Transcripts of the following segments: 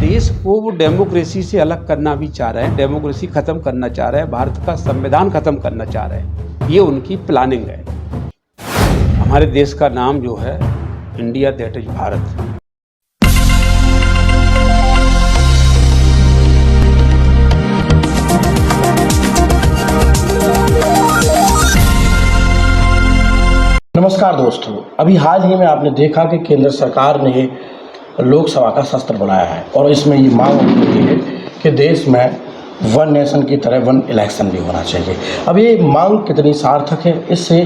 देश को वो डेमोक्रेसी से अलग करना भी चाह रहे हैं, डेमोक्रेसी खत्म करना चाह रहे हैं, भारत का संविधान खत्म करना चाह रहे हैं। ये उनकी प्लानिंग है। हमारे देश का नाम जो है इंडिया, दैट इज भारत। नमस्कार दोस्तों, अभी हाल ही में आपने देखा कि केंद्र सरकार ने लोकसभा का शस्त्र बनाया है और इसमें ये मांग की है कि देश में वन नेशन की तरह वन इलेक्शन भी होना चाहिए। अब ये मांग कितनी सार्थक है, इससे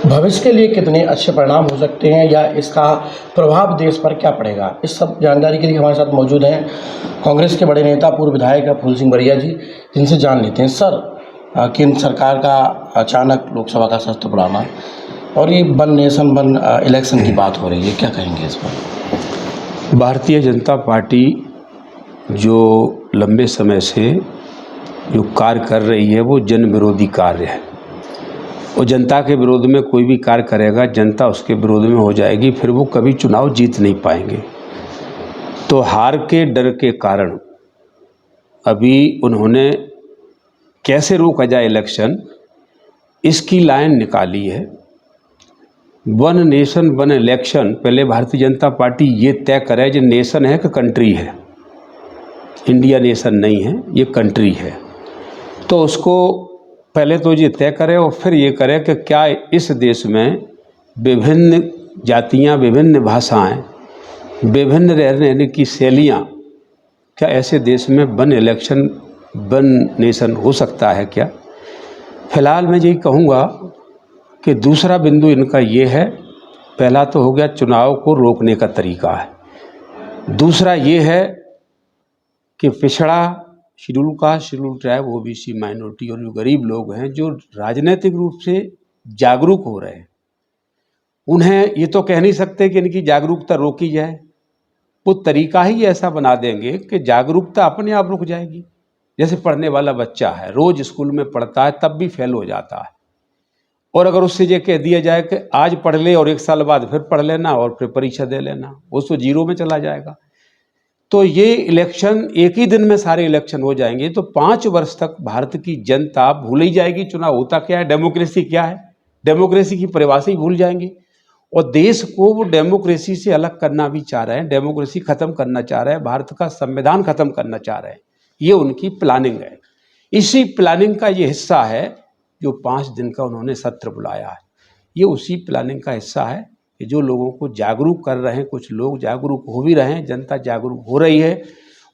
भविष्य के लिए कितने अच्छे परिणाम हो सकते हैं या इसका प्रभाव देश पर क्या पड़ेगा, इस सब जानकारी के लिए हमारे साथ मौजूद हैं कांग्रेस के बड़े नेता पूर्व विधायक फूल सिंह बरिया जी, जिनसे जान लेते हैं। सर, केंद्र सरकार का अचानक लोकसभा का शस्त्र बनाना और ये वन नेशन वन इलेक्शन की बात हो रही है, क्या कहेंगे इस पर? भारतीय जनता पार्टी जो लंबे समय से जो कार्य कर रही है वो जन विरोधी कार्य है। और जनता के विरोध में कोई भी कार्य करेगा, जनता उसके विरोध में हो जाएगी, फिर वो कभी चुनाव जीत नहीं पाएंगे। तो हार के डर के कारण अभी उन्होंने कैसे रोका जाए इलेक्शन, इसकी लाइन निकाली है। वन नेशन वन इलेक्शन, पहले भारतीय जनता पार्टी ये तय करे जो नेशन है कि कंट्री है। इंडिया नेशन नहीं है, ये कंट्री है। तो उसको पहले तो ये तय करे और फिर ये करे कि क्या इस देश में विभिन्न जातियां, विभिन्न भाषाएं, विभिन्न रहने की शैलियां, क्या ऐसे देश में वन इलेक्शन वन नेशन हो सकता है क्या? फिलहाल मैं यही कहूँगा कि दूसरा बिंदु इनका ये है, पहला तो हो गया चुनाव को रोकने का तरीका है। दूसरा ये है कि पिछड़ा schedule caste, schedule tribe, OBC, minority और जो गरीब लोग हैं जो राजनीतिक रूप से जागरूक हो रहे हैं, उन्हें ये तो कह नहीं सकते कि इनकी जागरूकता रोकी जाए। वो तरीका ही ऐसा बना देंगे कि जागरूकता अपने आप रुक जाएगी। जैसे पढ़ने वाला बच्चा है, रोज स्कूल में पढ़ता है, तब भी फेल हो जाता है, और अगर उससे ये कह दिया जाए कि आज पढ़ ले और 1 साल बाद फिर पढ़ लेना और फिर परीक्षा दे लेना, वो तो जीरो में चला जाएगा। तो ये इलेक्शन एक ही दिन में सारे इलेक्शन हो जाएंगे, तो 5 वर्ष तक भारत की जनता भूल ही जाएगी चुनाव होता क्या है, डेमोक्रेसी क्या है, डेमोक्रेसी की परिभाषा ही भूल जाएंगे। और देश को वो डेमोक्रेसी से अलग करना भी चाह रहे हैं, डेमोक्रेसी खत्म करना चाह रहे हैं, भारत का संविधान खत्म करना चाह रहे हैं। ये उनकी प्लानिंग है। इसी प्लानिंग का ये हिस्सा है जो 5 दिन का उन्होंने सत्र बुलाया है। ये उसी प्लानिंग का हिस्सा है कि जो लोगों को जागरूक कर रहे हैं, कुछ लोग जागरूक हो भी रहे हैं, जनता जागरूक हो रही है,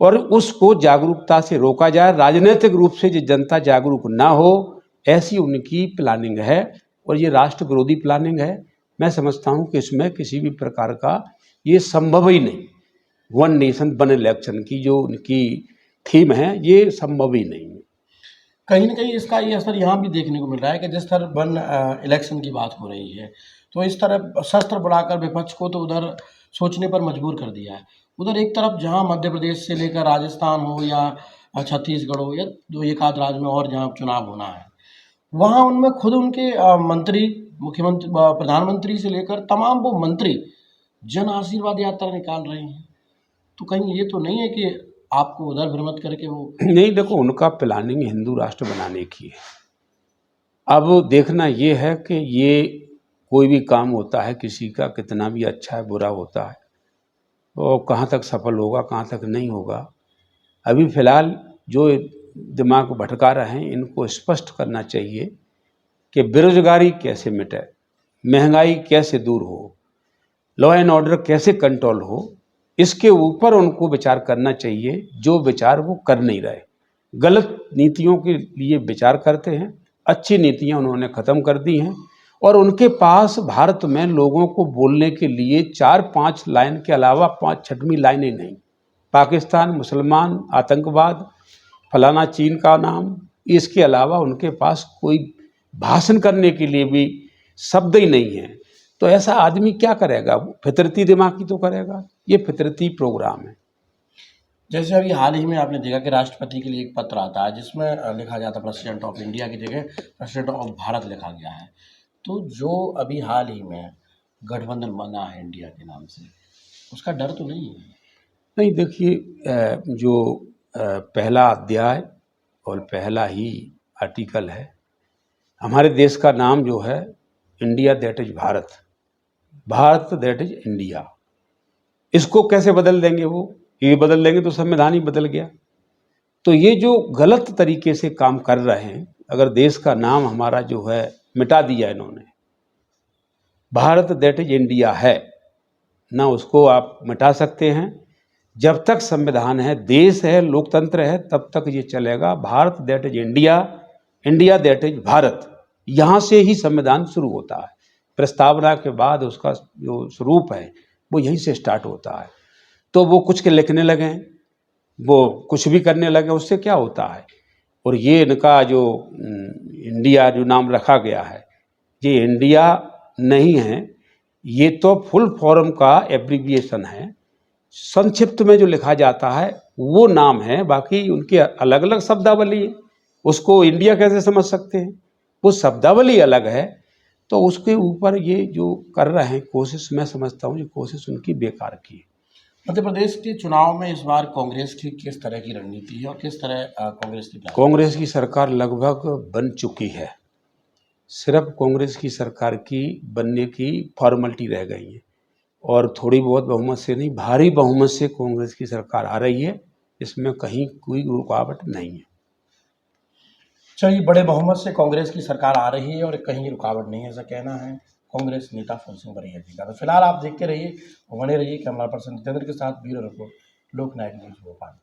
और उसको जागरूकता से रोका जाए, राजनीतिक रूप से जो जनता जागरूक ना हो, ऐसी उनकी प्लानिंग है। और ये राष्ट्र विरोधी प्लानिंग है। मैं समझता हूँ कि इसमें किसी भी प्रकार का ये संभव ही नहीं। वन नेशन वन इलेक्शन की जो उनकी थीम है, ये संभव ही नहीं है। कहीं ना कहीं इसका ये असर यहाँ भी देखने को मिल रहा है कि जिस तरह वन इलेक्शन की बात हो रही है, तो इस तरह शस्त्र बढ़ाकर विपक्ष को तो उधर सोचने पर मजबूर कर दिया है। उधर एक तरफ जहाँ मध्य प्रदेश से लेकर राजस्थान हो या छत्तीसगढ़ हो या दो एक आध राज्य में और जहाँ चुनाव होना है, वहाँ उनमें खुद उनके मंत्री, मुख्यमंत्री, प्रधानमंत्री से लेकर तमाम वो मंत्री जन आशीर्वाद यात्रा निकाल रहे हैं। तो कहीं ये तो नहीं है कि आपको उधर भ्रमित करके वो नहीं, देखो, उनका प्लानिंग हिंदू राष्ट्र बनाने की है। अब देखना ये है कि ये कोई भी काम होता है किसी का, कितना भी अच्छा है बुरा होता है, और कहाँ तक सफल होगा कहाँ तक नहीं होगा। अभी फ़िलहाल जो दिमाग भटका रहे हैं, इनको स्पष्ट करना चाहिए कि बेरोजगारी कैसे मिटे, महंगाई कैसे दूर हो, लॉ एंड ऑर्डर कैसे कंट्रोल हो, इसके ऊपर उनको विचार करना चाहिए, जो विचार वो कर नहीं रहे। गलत नीतियों के लिए विचार करते हैं, अच्छी नीतियां उन्होंने ख़त्म कर दी हैं, और उनके पास भारत में लोगों को बोलने के लिए 4-5 लाइन के अलावा 5-6वीं लाइनें नहीं। पाकिस्तान, मुसलमान, आतंकवाद, फलाना चीन का नाम, इसके अलावा उनके पास कोई भाषण करने के लिए भी शब्द ही नहीं है। तो ऐसा आदमी क्या करेगा? फितरती दिमाग की तो करेगा। ये फितरती प्रोग्राम है। जैसे अभी हाल ही में आपने देखा कि राष्ट्रपति के लिए एक पत्र आता है जिसमें लिखा जाता है प्रेसिडेंट ऑफ इंडिया की जगह प्रेसिडेंट ऑफ भारत लिखा गया है। तो जो अभी हाल ही में गठबंधन बना है इंडिया के नाम से, उसका डर तो नहीं है? नहीं देखिए, जो पहला अध्याय और पहला ही आर्टिकल है, हमारे देश का नाम जो है India that is Bharat, Bharat that is India, इसको कैसे बदल देंगे वो? ये बदल देंगे तो संविधान ही बदल गया। तो ये जो गलत तरीके से काम कर रहे हैं, अगर देश का नाम हमारा जो है मिटा दिया इन्होंने, भारत दैट इज इंडिया है ना, उसको आप मिटा सकते हैं। जब तक संविधान है, देश है, लोकतंत्र है, तब तक ये चलेगा। Bharat that is India, India that is Bharat, यहाँ से ही संविधान शुरू होता है। प्रस्तावना के बाद उसका जो स्वरूप है वो यहीं से स्टार्ट होता है। तो वो कुछ के लिखने लगे, वो कुछ भी करने लगे, उससे क्या होता है? और ये इनका जो इंडिया जो नाम रखा गया है, ये इंडिया नहीं है, ये तो फुल फॉर्म का एब्रीविएशन है। संक्षिप्त में जो लिखा जाता है वो नाम है, बाकी उनके अलग अलग शब्दावली है। उसको इंडिया कैसे समझ सकते हैं? वो शब्दावली अलग है। तो उसके ऊपर ये जो कर रहे हैं कोशिश, मैं समझता हूँ ये कोशिश उनकी बेकार की है। मध्य प्रदेश के चुनाव में इस बार कांग्रेस की किस तरह की रणनीति है और किस तरह कांग्रेस की कांग्रेस की सरकार लगभग बन चुकी है, सिर्फ कांग्रेस की सरकार की बनने की फॉर्मेलिटी रह गई है, और थोड़ी बहुत बहुमत से नहीं, भारी बहुमत से कांग्रेस की सरकार आ रही है, इसमें कहीं कोई रुकावट नहीं है। चलिए, बड़े बहुमत से कांग्रेस की सरकार आ रही है और कहीं रुकावट नहीं है, ऐसा कहना है कांग्रेस नेता फूलसिंह बरैया जी का। तो फिलहाल आप देखते रहिए, बने रहिए कैमरा पर्सन जितेंद्र के साथ, ब्यूरो रिपोर्ट, लोकनायक न्यूज़ भोपाल।